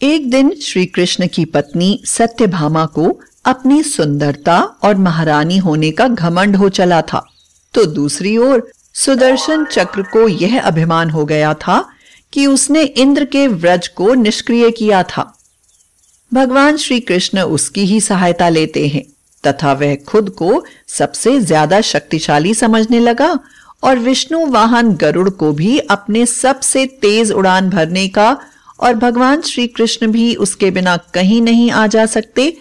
एक दिन श्री कृष्ण की पत्नी सत्यभामा को अपनी सुंदरता और महारानी होने का घमंड हो चला था, तो दूसरी ओर सुदर्शन चक्र को यह अभिमान हो गया था कि उसने इंद्र के व्रज को निष्क्रिय किया था। भगवान श्री कृष्ण उसकी ही सहायता लेते हैं तथा वह खुद को सबसे ज्यादा शक्तिशाली समझने लगा और विष्णु वाहन गरुड़ को भी अपने सबसे तेज उड़ान भरने का और भगवान श्री कृष्ण भी उसके बिना कहीं नहीं आ जा सकते,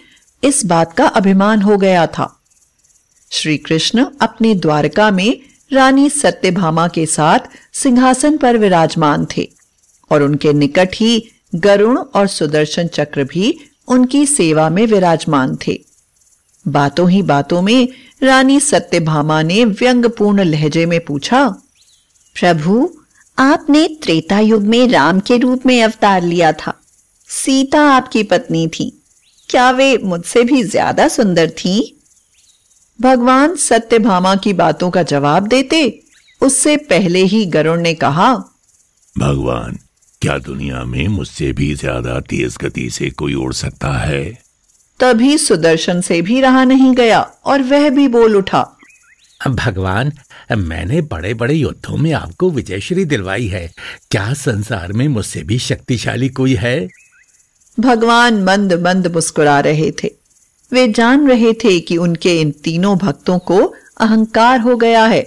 इस बात का अभिमान हो गया था। श्री कृष्ण अपने द्वारका में रानी सत्यभामा के साथ सिंहासन पर विराजमान थे और उनके निकट ही गरुड़ और सुदर्शन चक्र भी उनकी सेवा में विराजमान थे। बातों ही बातों में रानी सत्यभामा ने व्यंग्यपूर्ण लहजे में पूछा, प्रभु, आपने त्रेता युग में राम के रूप में अवतार लिया था। सीता आपकी पत्नी थी, क्या वे मुझसे भी ज्यादा सुंदर थीं? भगवान सत्यभामा की बातों का जवाब देते उससे पहले ही गरुड़ ने कहा, भगवान, क्या दुनिया में मुझसे भी ज्यादा तेज गति से कोई उड़ सकता है? तभी सुदर्शन से भी रहा नहीं गया और वह भी बोल उठा, भगवान, मैंने बड़े बड़े युद्धों में आपको विजयश्री दिलवाई है, क्या संसार में मुझसे भी शक्तिशाली कोई है? भगवान मंद मंद मुस्कुरा रहे थे। वे जान रहे थे कि उनके इन तीनों भक्तों को अहंकार हो गया है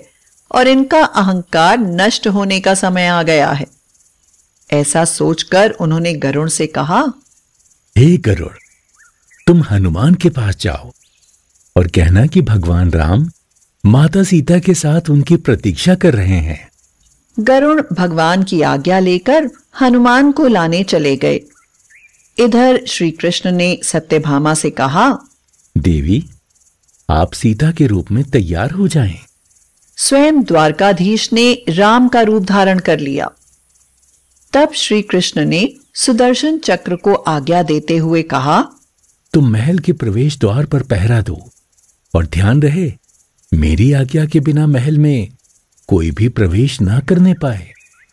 और इनका अहंकार नष्ट होने का समय आ गया है। ऐसा सोचकर उन्होंने गरुड़ से कहा, हे गरुड़, तुम हनुमान के पास जाओ और कहना कि भगवान राम माता सीता के साथ उनकी प्रतीक्षा कर रहे हैं। गरुड़ भगवान की आज्ञा लेकर हनुमान को लाने चले गए। इधर श्री कृष्ण ने सत्यभामा से कहा, देवी, आप सीता के रूप में तैयार हो जाएं। स्वयं द्वारकाधीश ने राम का रूप धारण कर लिया। तब श्री कृष्ण ने सुदर्शन चक्र को आज्ञा देते हुए कहा, तुम महल के प्रवेश द्वार पर पहरा दो और ध्यान रहे मेरी आज्ञा के बिना महल में कोई भी प्रवेश ना करने पाए।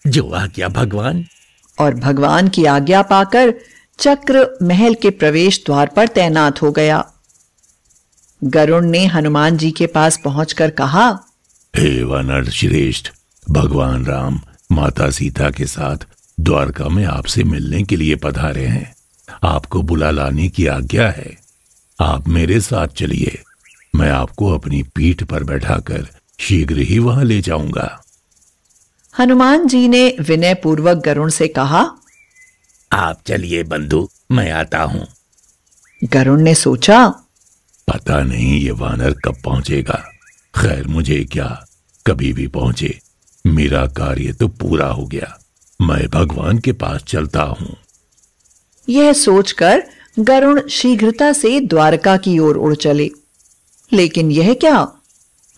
जो आज्ञा भगवान। और भगवान की आज्ञा पाकर चक्र महल के प्रवेश द्वार पर तैनात हो गया। गरुड़ ने हनुमान जी के पास पहुंचकर कहा, हे वानर श्रेष्ठ, भगवान राम माता सीता के साथ द्वारका में आपसे मिलने के लिए पधारे हैं। आपको बुला लाने की आज्ञा है। आप मेरे साथ चलिए, मैं आपको अपनी पीठ पर बैठाकर शीघ्र ही वहां ले जाऊंगा। हनुमान जी ने विनय पूर्वक गरुड़ से कहा, आप चलिए बंधु, मैं आता हूं। गरुड़ ने सोचा, पता नहीं ये वानर कब पहुंचेगा। खैर, मुझे क्या, कभी भी पहुंचे, मेरा कार्य तो पूरा हो गया। मैं भगवान के पास चलता हूं। यह सोचकर गरुड़ शीघ्रता से द्वारका की ओर उड़ चले। लेकिन यह क्या,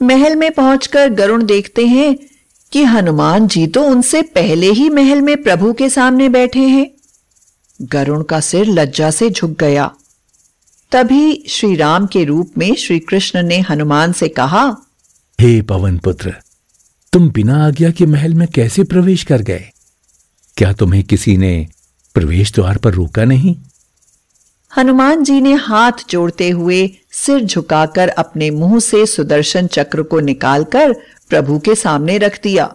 महल में पहुंचकर गरुड़ देखते हैं कि हनुमान जी तो उनसे पहले ही महल में प्रभु के सामने बैठे हैं। गरुड़ का सिर लज्जा से झुक गया। तभी श्री राम के रूप में श्री कृष्ण ने हनुमान से कहा, हे पवन पुत्र, तुम बिना आज्ञा के महल में कैसे प्रवेश कर गए? क्या तुम्हें किसी ने प्रवेश द्वार पर रोका नहीं? हनुमान जी ने हाथ जोड़ते हुए सिर झुकाकर अपने मुंह से सुदर्शन चक्र को निकालकर प्रभु के सामने रख दिया।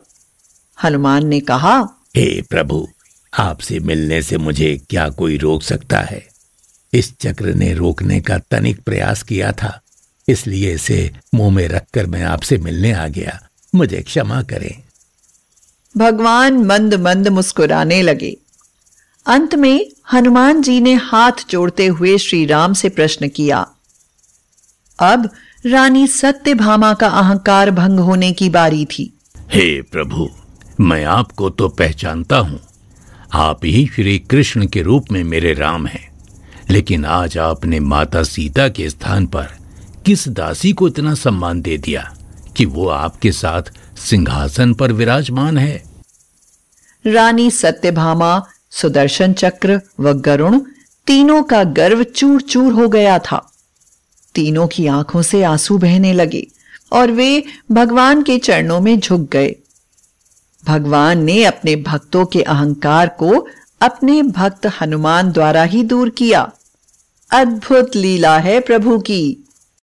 हनुमान ने कहा, हे प्रभु, आपसे मिलने से मुझे क्या कोई रोक सकता है? इस चक्र ने रोकने का तनिक प्रयास किया था, इसलिए इसे मुंह में रखकर मैं आपसे मिलने आ गया। मुझे क्षमा करें। भगवान मंद मंद मुस्कुराने लगे। अंत में हनुमान जी ने हाथ जोड़ते हुए श्री राम से प्रश्न किया, अब रानी सत्यभामा का अहंकार भंग होने की बारी थी। हे प्रभु, मैं आपको तो पहचानता हूं। आप ही श्री कृष्ण के रूप में मेरे राम हैं, लेकिन आज आपने माता सीता के स्थान पर किस दासी को इतना सम्मान दे दिया कि वो आपके साथ सिंहासन पर विराजमान है? रानी सत्यभामा, सुदर्शन चक्र व गरुड़ तीनों का गर्व चूर चूर हो गया था। तीनों की आंखों से आंसू बहने लगे और वे भगवान के चरणों में झुक गए। भगवान ने अपने भक्तों के अहंकार को अपने भक्त हनुमान द्वारा ही दूर किया। अद्भुत लीला है प्रभु की।